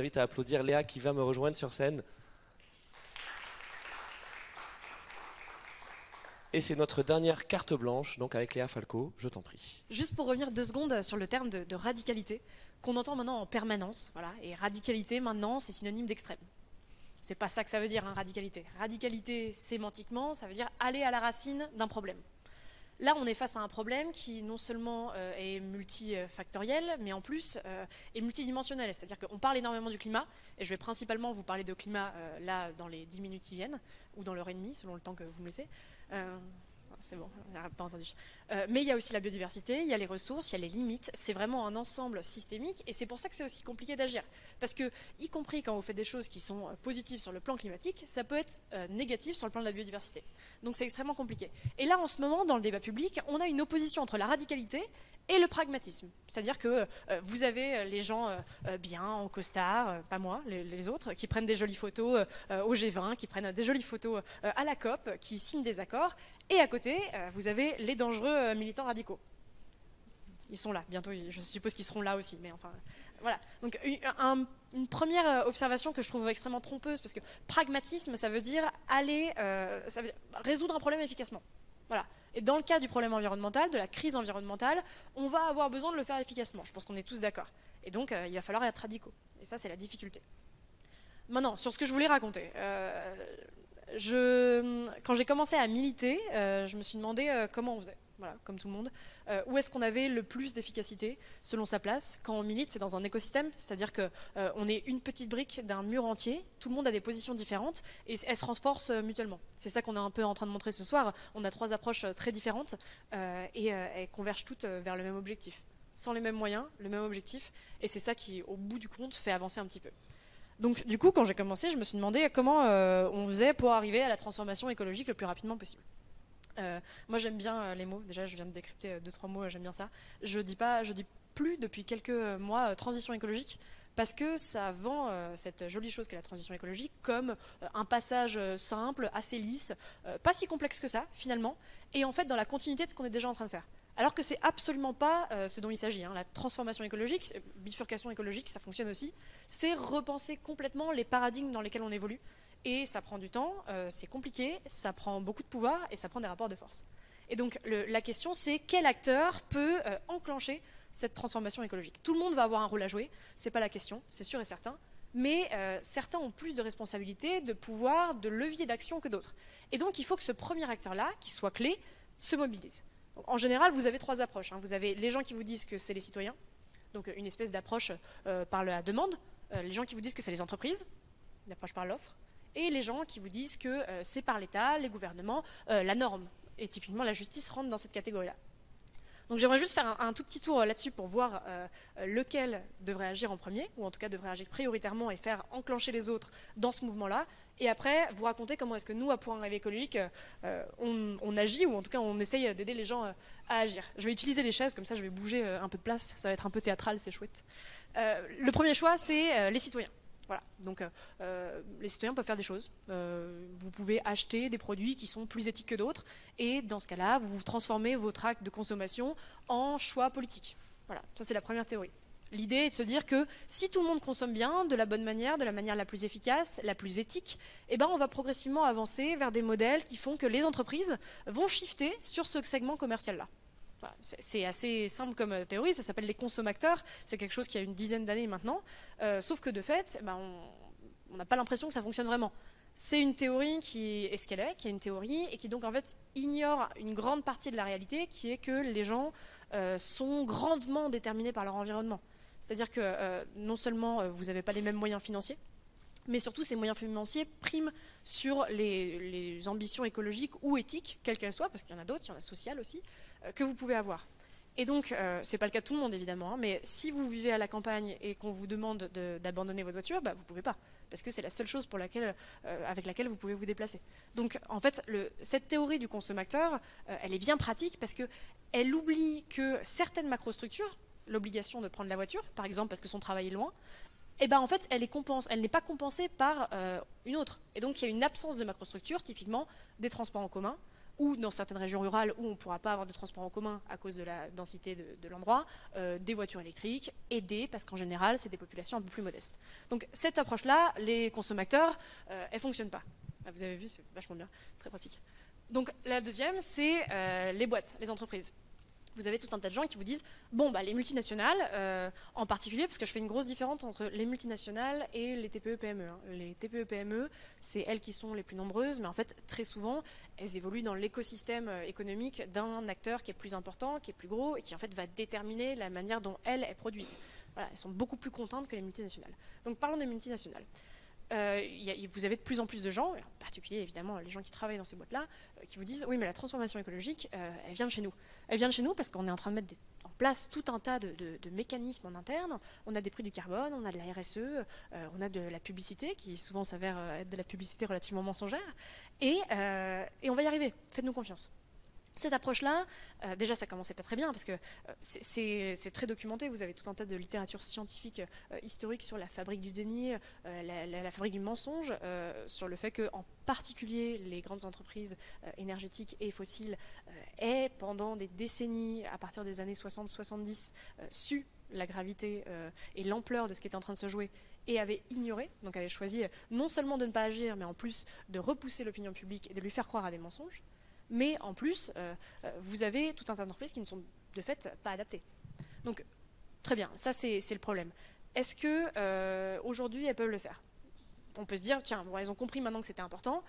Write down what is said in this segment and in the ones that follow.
invite à applaudir Léa qui va me rejoindre sur scène. Et c'est notre dernière carte blanche, donc avec Léa Falco, je t'en prie. Juste pour revenir 2 secondes sur le terme de radicalité, qu'on entend maintenant en permanence, voilà, et radicalité maintenant c'est synonyme d'extrême. C'est pas ça que ça veut dire, hein, radicalité. Radicalité, sémantiquement, ça veut dire aller à la racine d'un problème. Là, on est face à un problème qui non seulement est multifactoriel, mais en plus est multidimensionnel. C'est-à-dire qu'on parle énormément du climat, et je vais principalement vous parler de climat là dans les 10 minutes qui viennent, ou dans l'heure et demie, selon le temps que vous me laissez. C'est bon, on n'a pas entendu. Mais il y a aussi la biodiversité, il y a les ressources, il y a les limites. C'est vraiment un ensemble systémique et c'est pour ça que c'est aussi compliqué d'agir. Parce que, y compris quand vous faites des choses qui sont positives sur le plan climatique, ça peut être négatif sur le plan de la biodiversité. Donc c'est extrêmement compliqué. Et là, en ce moment, dans le débat public, on a une opposition entre la radicalité et le pragmatisme. C'est-à-dire que vous avez les gens bien en costard, pas moi, les autres, qui prennent des jolies photos au G20, qui prennent des jolies photos à la COP, qui signent des accords. Et à côté, vous avez les dangereux militants radicaux. Ils sont là, bientôt, je suppose qu'ils seront là aussi. Mais enfin, voilà. Donc une première observation que je trouve extrêmement trompeuse, parce que pragmatisme, ça veut dire aller, ça veut dire résoudre un problème efficacement. Voilà. Et dans le cas du problème environnemental, de la crise environnementale, on va avoir besoin de le faire efficacement. Je pense qu'on est tous d'accord. Et donc, il va falloir être radicaux. Et ça, c'est la difficulté. Maintenant, sur ce que je voulais raconter. Quand j'ai commencé à militer, je me suis demandé comment on faisait. Voilà, comme tout le monde. Où est-ce qu'on avait le plus d'efficacité selon sa place? Quand on milite, c'est dans un écosystème, c'est-à-dire qu'on est une petite brique d'un mur entier, tout le monde a des positions différentes et elles se renforcent mutuellement. C'est ça qu'on est un peu en train de montrer ce soir. On a 3 approches très différentes et elles convergent toutes vers le même objectif. Sans les mêmes moyens, le même objectif, et c'est ça qui, au bout du compte, fait avancer un petit peu. Donc du coup, quand j'ai commencé, je me suis demandé comment on faisait pour arriver à la transformation écologique le plus rapidement possible. Moi j'aime bien les mots, déjà je viens de décrypter 2-3 mots, j'aime bien ça. Je dis plus depuis quelques mois transition écologique parce que ça vend cette jolie chose qu'est la transition écologique comme un passage simple, assez lisse, pas si complexe que ça finalement, et en fait dans la continuité de ce qu'on est déjà en train de faire. Alors que c'est absolument pas ce dont il s'agit. Hein. La transformation écologique, bifurcation écologique, ça fonctionne aussi, c'est repenser complètement les paradigmes dans lesquels on évolue. Et ça prend du temps, c'est compliqué, ça prend beaucoup de pouvoir et ça prend des rapports de force. Et donc la question c'est quel acteur peut enclencher cette transformation écologique? Tout le monde va avoir un rôle à jouer, c'est pas la question, c'est sûr et certain, mais certains ont plus de responsabilités, de pouvoir, de levier d'action que d'autres. Et donc il faut que ce premier acteur-là, qui soit clé, se mobilise. Donc, en général, vous avez 3 approches. Hein. Vous avez les gens qui vous disent que c'est les citoyens, donc une espèce d'approche par la demande, les gens qui vous disent que c'est les entreprises, une approche par l'offre, et les gens qui vous disent que c'est par l'État, les gouvernements, la norme. Et typiquement, la justice rentre dans cette catégorie-là. Donc j'aimerais juste faire un tout petit tour là-dessus pour voir lequel devrait agir en premier, ou en tout cas devrait agir prioritairement et faire enclencher les autres dans ce mouvement-là. Et après, vous raconter comment est-ce que nous, à Pour un rêve écologique, on agit, ou en tout cas on essaye d'aider les gens à agir. Je vais utiliser les chaises, comme ça je vais bouger un peu de place, ça va être un peu théâtral, c'est chouette. Le premier choix, c'est les citoyens. Voilà. Donc les citoyens peuvent faire des choses. Vous pouvez acheter des produits qui sont plus éthiques que d'autres et dans ce cas-là, vous transformez votre acte de consommation en choix politique. Voilà, ça c'est la première théorie. L'idée est de se dire que si tout le monde consomme bien, de la bonne manière, de la manière la plus efficace, la plus éthique, eh ben on va progressivement avancer vers des modèles qui font que les entreprises vont shifter sur ce segment commercial-là. Voilà, c'est assez simple comme théorie, ça s'appelle les consommateurs, c'est quelque chose qui a une dizaine d'années maintenant, sauf que de fait, ben on n'a pas l'impression que ça fonctionne vraiment. C'est une théorie qui est ce qu'elle est, qui est une théorie, et qui donc en fait ignore une grande partie de la réalité, qui est que les gens sont grandement déterminés par leur environnement. C'est-à-dire que non seulement vous n'avez pas les mêmes moyens financiers, mais surtout ces moyens financiers priment sur les ambitions écologiques ou éthiques, quelles qu'elles soient, parce qu'il y en a d'autres, il y en a sociales aussi, que vous pouvez avoir. Et donc, c'est pas le cas de tout le monde évidemment, hein, mais si vous vivez à la campagne et qu'on vous demande d'abandonner votre voiture, bah, vous pouvez pas, parce que c'est la seule chose pour avec laquelle vous pouvez vous déplacer. Donc en fait, cette théorie du consommateur, elle est bien pratique parce qu'elle oublie que certaines macrostructures, l'obligation de prendre la voiture, par exemple parce que son travail est loin, et ben en fait, elle n'est pas compensée par une autre. Et donc il y a une absence de macrostructure, typiquement des transports en commun, ou dans certaines régions rurales où on ne pourra pas avoir de transport en commun à cause de la densité de l'endroit, des voitures électriques, et parce qu'en général, c'est des populations un peu plus modestes. Donc cette approche-là, les consommateurs, elle ne fonctionne pas. Ah, vous avez vu, c'est vachement bien, très pratique. Donc la deuxième, c'est les boîtes, les entreprises. Vous avez tout un tas de gens qui vous disent bon, bah, les multinationales, en particulier, parce que je fais une grosse différence entre les multinationales et les TPE-PME. Hein. Les TPE-PME, c'est elles qui sont les plus nombreuses, mais en fait, très souvent, elles évoluent dans l'écosystème économique d'un acteur qui est plus important, qui est plus gros, et qui en fait va déterminer la manière dont elles produisent. Voilà, elles sont beaucoup plus contentes que les multinationales. Donc parlons des multinationales. Vous avez de plus en plus de gens, en particulier évidemment les gens qui travaillent dans ces boîtes-là, qui vous disent oui mais la transformation écologique, elle vient de chez nous. Elle vient de chez nous parce qu'on est en train de mettre en place tout un tas de mécanismes en interne. On a des prix du carbone, on a de la RSE, on a de la publicité qui souvent s'avère être de la publicité relativement mensongère, et on va y arriver, faites-nous confiance. Cette approche-là, déjà ça commençait pas très bien parce que c'est très documenté, vous avez tout un tas de littérature scientifique historique sur la fabrique du déni, la fabrique du mensonge, sur le fait que en particulier les grandes entreprises énergétiques et fossiles aient pendant des décennies, à partir des années 60-70, su la gravité et l'ampleur de ce qui était en train de se jouer et avaient ignoré, donc avaient choisi non seulement de ne pas agir, mais en plus de repousser l'opinion publique et de lui faire croire à des mensonges. Mais en plus, vous avez tout un tas d'entreprises qui ne sont de fait pas adaptées. Donc, très bien, ça c'est le problème. Est-ce qu'aujourd'hui, elles peuvent le faire? On peut se dire, tiens, bon, elles ont compris maintenant que c'était important,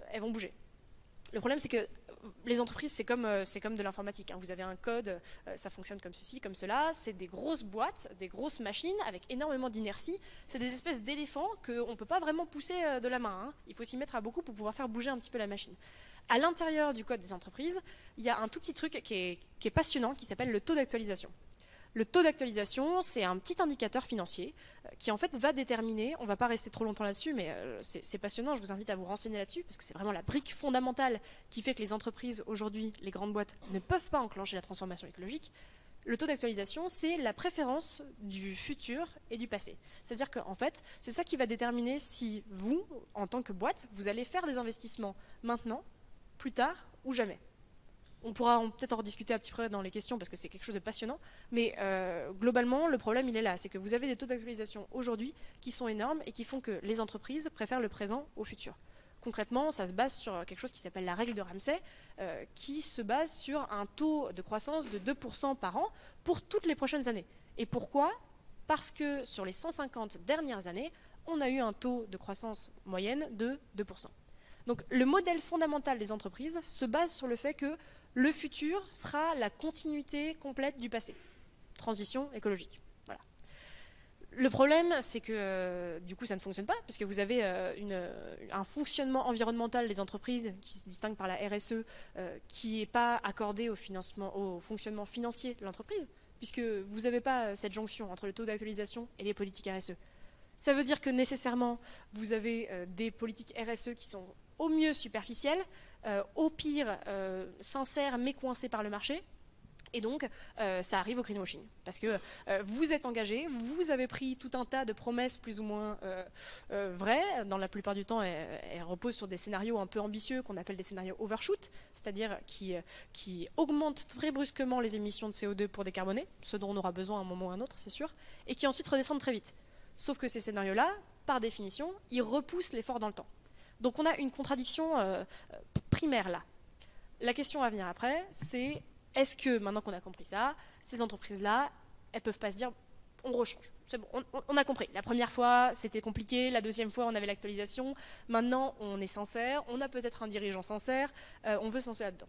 elles vont bouger. Le problème, c'est que les entreprises, c'est comme de l'informatique. Hein. Vous avez un code, ça fonctionne comme ceci, comme cela. C'est des grosses boîtes, des grosses machines avec énormément d'inertie. C'est des espèces d'éléphants qu'on ne peut pas vraiment pousser de la main. Hein. Il faut s'y mettre à beaucoup pour pouvoir faire bouger un petit peu la machine. À l'intérieur du code des entreprises, il y a un tout petit truc qui est passionnant, qui s'appelle le taux d'actualisation. Le taux d'actualisation, c'est un petit indicateur financier qui en fait va déterminer, on ne va pas rester trop longtemps là-dessus, mais c'est passionnant, je vous invite à vous renseigner là-dessus, parce que c'est vraiment la brique fondamentale qui fait que les entreprises aujourd'hui, les grandes boîtes, ne peuvent pas enclencher la transformation écologique. Le taux d'actualisation, c'est la préférence du futur et du passé. C'est-à-dire qu'en fait, c'est ça qui va déterminer si vous, en tant que boîte, vous allez faire des investissements maintenant, plus tard ou jamais. On pourra peut-être en rediscuter un petit peu dans les questions parce que c'est quelque chose de passionnant, mais globalement, le problème, il est là. C'est que vous avez des taux d'actualisation aujourd'hui qui sont énormes et qui font que les entreprises préfèrent le présent au futur. Concrètement, ça se base sur quelque chose qui s'appelle la règle de Ramsay, qui se base sur un taux de croissance de 2% par an pour toutes les prochaines années. Et pourquoi? Parce que sur les 150 dernières années, on a eu un taux de croissance moyenne de 2%. Donc le modèle fondamental des entreprises se base sur le fait que le futur sera la continuité complète du passé. Transition écologique. Voilà. Le problème, c'est que du coup, ça ne fonctionne pas, parce que vous avez un fonctionnement environnemental des entreprises qui se distingue par la RSE, qui n'est pas accordé au fonctionnement financier de l'entreprise, puisque vous n'avez pas cette jonction entre le taux d'actualisation et les politiques RSE. Ça veut dire que nécessairement, vous avez des politiques RSE qui sont au mieux superficielles, au pire sincères mais coincées par le marché. Et donc, ça arrive au greenwashing. Parce que vous êtes engagé, vous avez pris tout un tas de promesses plus ou moins vraies. Dans la plupart du temps, elles reposent sur des scénarios un peu ambitieux qu'on appelle des scénarios overshoot, c'est-à-dire qui augmentent très brusquement les émissions de CO2 pour décarboner, ce dont on aura besoin à un moment ou à un autre, c'est sûr, et qui ensuite redescendent très vite. Sauf que ces scénarios-là, par définition, ils repoussent l'effort dans le temps. Donc on a une contradiction primaire là. La question à venir après, c'est est-ce que, maintenant qu'on a compris ça, ces entreprises-là, elles ne peuvent pas se dire on rechange. C'est bon, on a compris. La première fois, c'était compliqué. La deuxième fois, on avait l'actualisation. Maintenant, on est sincère. On a peut-être un dirigeant sincère. On veut se lancer là-dedans.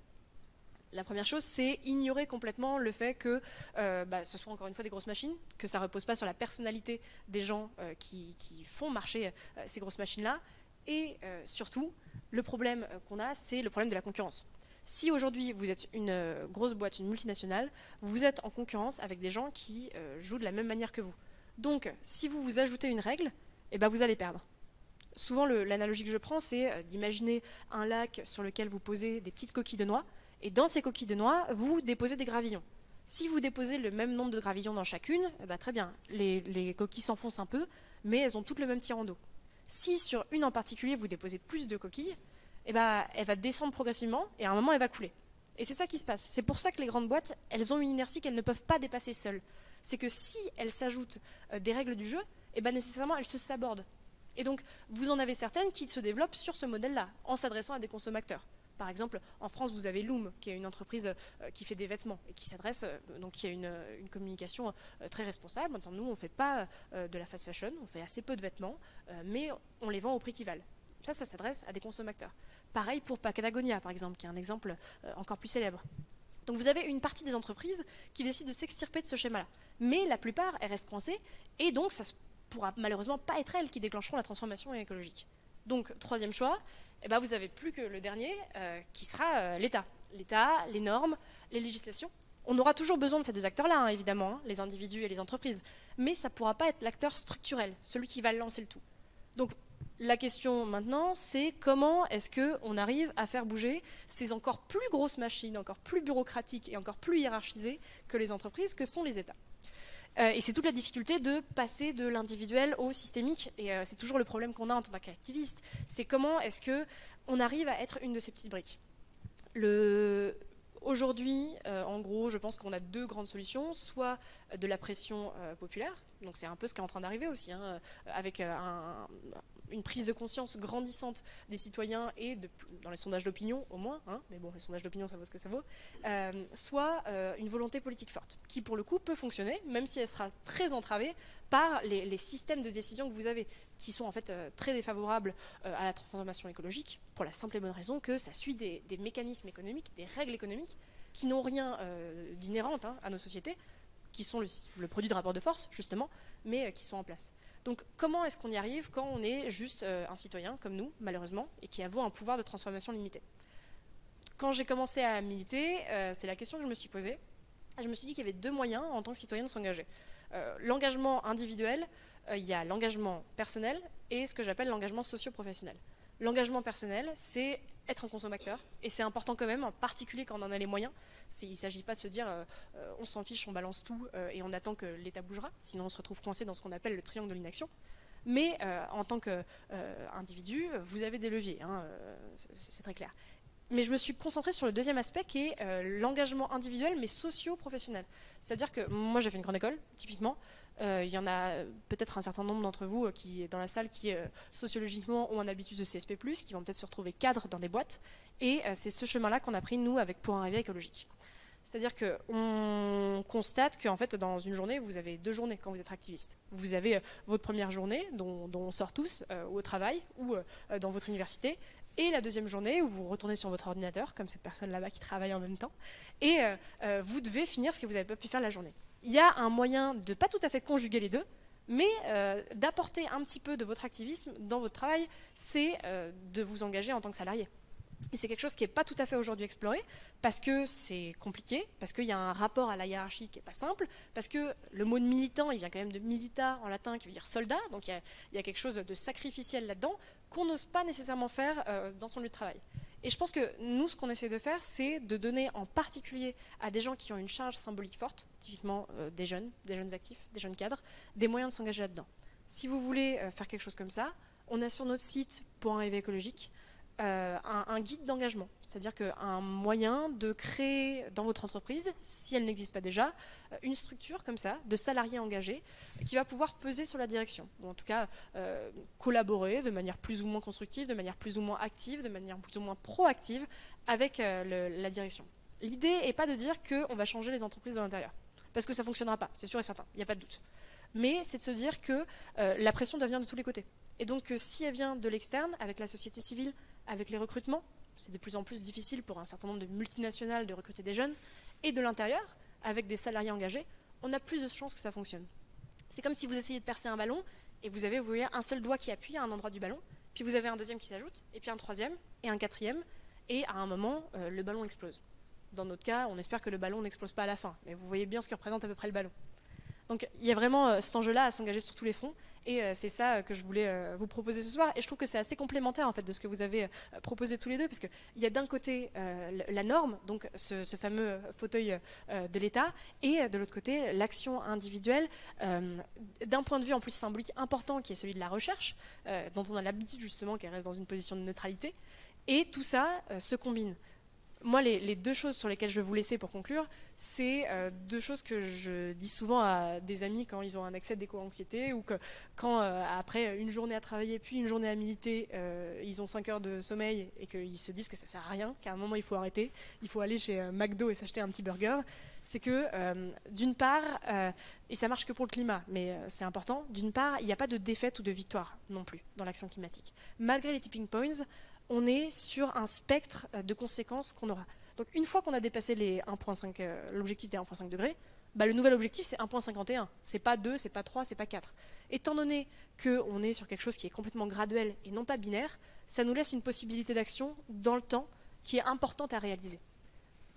La première chose, c'est ignorer complètement le fait que ce soit encore une fois des grosses machines, que ça ne repose pas sur la personnalité des gens qui font marcher ces grosses machines-là. Et surtout, le problème qu'on a, c'est le problème de la concurrence. Si aujourd'hui vous êtes une grosse boîte, une multinationale, vous êtes en concurrence avec des gens qui jouent de la même manière que vous. Donc, si vous vous ajoutez une règle, eh ben, vous allez perdre. Souvent, l'analogie que je prends, c'est d'imaginer un lac sur lequel vous posez des petites coquilles de noix, et dans ces coquilles de noix, vous déposez des gravillons. Si vous déposez le même nombre de gravillons dans chacune, eh ben, très bien, les coquilles s'enfoncent un peu, mais elles ont toutes le même tirant d'eau. Si sur une en particulier, vous déposez plus de coquilles, eh ben, elle va descendre progressivement et à un moment, elle va couler. Et c'est ça qui se passe. C'est pour ça que les grandes boîtes, elles ont une inertie qu'elles ne peuvent pas dépasser seules. C'est que si elles s'ajoutent des règles du jeu, eh ben, nécessairement, elles se sabordent. Et donc, vous en avez certaines qui se développent sur ce modèle-là, en s'adressant à des consommateurs. Par exemple, en France, vous avez Loom, qui est une entreprise qui fait des vêtements et qui s'adresse, donc qui a une communication très responsable en disant nous, on ne fait pas de la fast fashion, on fait assez peu de vêtements, mais on les vend au prix qu'ils valent. Ça s'adresse à des consommateurs. Pareil pour Patagonia, par exemple, qui est un exemple encore plus célèbre. Donc vous avez une partie des entreprises qui décident de s'extirper de ce schéma-là. Mais la plupart, elles restent coincées, et donc ça ne pourra malheureusement pas être elles qui déclencheront la transformation écologique. Donc, troisième choix, eh ben, vous n'avez plus que le dernier, qui sera l'État. L'État, les normes, les législations. On aura toujours besoin de ces deux acteurs-là, hein, évidemment, hein, les individus et les entreprises. Mais ça ne pourra pas être l'acteur structurel, celui qui va lancer le tout. Donc, la question maintenant, c'est comment est-ce qu'on arrive à faire bouger ces encore plus grosses machines, encore plus bureaucratiques et encore plus hiérarchisées que les entreprises, que sont les États. Et c'est toute la difficulté de passer de l'individuel au systémique. Et c'est toujours le problème qu'on a en tant qu'activiste. C'est comment est-ce qu'on arrive à être une de ces petites briques. Aujourd'hui, en gros, je pense qu'on a deux grandes solutions. Soit de la pression populaire, donc c'est un peu ce qui est en train d'arriver aussi, hein, avec une prise de conscience grandissante des citoyens et dans les sondages d'opinion au moins, hein, mais bon, les sondages d'opinion ça vaut ce que ça vaut, soit une volonté politique forte, qui pour le coup peut fonctionner, même si elle sera très entravée par les systèmes de décision que vous avez, qui sont en fait très défavorables à la transformation écologique, pour la simple et bonne raison que ça suit des mécanismes économiques, des règles économiques, qui n'ont rien d'inhérent hein, à nos sociétés, qui sont le produit de rapports de force, justement, mais qui sont en place. Donc comment est-ce qu'on y arrive quand on est juste un citoyen comme nous, malheureusement, et qui avons un pouvoir de transformation limité? Quand j'ai commencé à militer, c'est la question que je me suis posée. Je me suis dit qu'il y avait deux moyens en tant que citoyen de s'engager. L'engagement individuel, il y a l'engagement personnel et ce que j'appelle l'engagement socio-professionnel. L'engagement personnel, c'est être un consommateur, et c'est important quand même, en particulier quand on en a les moyens. Il ne s'agit pas de se dire on s'en fiche, on balance tout et on attend que l'État bougera, sinon on se retrouve coincé dans ce qu'on appelle le triangle de l'inaction. Mais en tant qu'individu, vous avez des leviers, hein, c'est très clair. Mais je me suis concentrée sur le deuxième aspect qui est l'engagement individuel mais socio-professionnel. C'est-à-dire que moi j'ai fait une grande école, typiquement. Il y en a peut-être un certain nombre d'entre vous qui dans la salle qui sociologiquement ont un habitus de CSP+, qui vont peut-être se retrouver cadres dans des boîtes. Et c'est ce chemin-là qu'on a pris nous avec Pour un réveil écologique. C'est-à-dire qu'on constate qu'en fait, dans une journée, vous avez deux journées quand vous êtes activiste. Vous avez votre première journée, dont on sort tous, au travail ou dans votre université, et la deuxième journée où vous retournez sur votre ordinateur, comme cette personne là-bas qui travaille en même temps, et vous devez finir ce que vous n'avez pas pu faire la journée. Il y a un moyen de pas tout à fait conjuguer les deux, mais d'apporter un petit peu de votre activisme dans votre travail, c'est de vous engager en tant que salarié. Et c'est quelque chose qui n'est pas tout à fait aujourd'hui exploré, parce que c'est compliqué, parce qu'il y a un rapport à la hiérarchie qui n'est pas simple, parce que le mot de militant, il vient quand même de milita en latin, qui veut dire soldat, donc il y a quelque chose de sacrificiel là-dedans, qu'on n'ose pas nécessairement faire dans son lieu de travail. Et je pense que nous, ce qu'on essaie de faire, c'est de donner en particulier à des gens qui ont une charge symbolique forte, typiquement des jeunes actifs, des jeunes cadres, des moyens de s'engager là-dedans. Si vous voulez faire quelque chose comme ça, on a sur notre site Pour un réveil écologique un guide d'engagement, c'est-à-dire un moyen de créer dans votre entreprise, si elle n'existe pas déjà, une structure comme ça, de salariés engagés, qui va pouvoir peser sur la direction, ou en tout cas collaborer de manière plus ou moins constructive, de manière plus ou moins active, de manière plus ou moins proactive avec la direction. L'idée n'est pas de dire qu'on va changer les entreprises de l'intérieur, parce que ça ne fonctionnera pas, c'est sûr et certain, il n'y a pas de doute. Mais c'est de se dire que la pression doit venir de tous les côtés. Et donc si elle vient de l'externe, avec la société civile, avec les recrutements, c'est de plus en plus difficile pour un certain nombre de multinationales de recruter des jeunes, et de l'intérieur, avec des salariés engagés, on a plus de chances que ça fonctionne. C'est comme si vous essayez de percer un ballon, et vous voyez un seul doigt qui appuie à un endroit du ballon, puis vous avez un deuxième qui s'ajoute, et puis un troisième, et un quatrième, et à un moment, le ballon explose. Dans notre cas, on espère que le ballon n'explose pas à la fin, mais vous voyez bien ce que représente à peu près le ballon. Donc il y a vraiment cet enjeu-là à s'engager sur tous les fronts, et c'est ça que je voulais vous proposer ce soir. Et je trouve que c'est assez complémentaire en fait de ce que vous avez proposé tous les deux, parce qu'il y a d'un côté la norme, donc ce fameux fauteuil de l'État, et de l'autre côté l'action individuelle, d'un point de vue en plus symbolique important, qui est celui de la recherche, dont on a l'habitude justement qu'elle reste dans une position de neutralité. Et tout ça se combine. Moi, les deux choses sur lesquelles je vais vous laisser pour conclure, c'est deux choses que je dis souvent à des amis quand ils ont un accès d'éco-anxiété ou que quand, après une journée à travailler puis une journée à militer, ils ont 5 heures de sommeil et qu'ils se disent que ça sert à rien, qu'à un moment il faut arrêter, il faut aller chez McDo et s'acheter un petit burger. C'est que, d'une part, et ça marche que pour le climat, mais c'est important, d'une part, il n'y a pas de défaite ou de victoire non plus dans l'action climatique. Malgré les tipping points, on est sur un spectre de conséquences qu'on aura. Donc une fois qu'on a dépassé les 1,5, l'objectif des 1,5 degrés, bah, le nouvel objectif c'est 1,51. C'est pas 2, c'est pas 3, c'est pas 4. Étant donné qu'on est sur quelque chose qui est complètement graduel et non pas binaire, ça nous laisse une possibilité d'action dans le temps qui est importante à réaliser.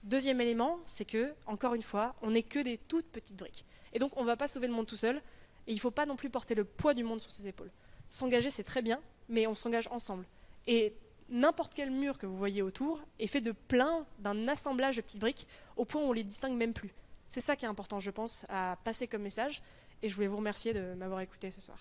Deuxième élément, c'est que, encore une fois, on n'est que des toutes petites briques. Et donc on ne va pas sauver le monde tout seul, et il ne faut pas non plus porter le poids du monde sur ses épaules. S'engager c'est très bien, mais on s'engage ensemble. Et n'importe quel mur que vous voyez autour est fait d'un assemblage de petites briques au point où on les distingue même plus. C'est ça qui est important, je pense, à passer comme message. Et je voulais vous remercier de m'avoir écouté ce soir.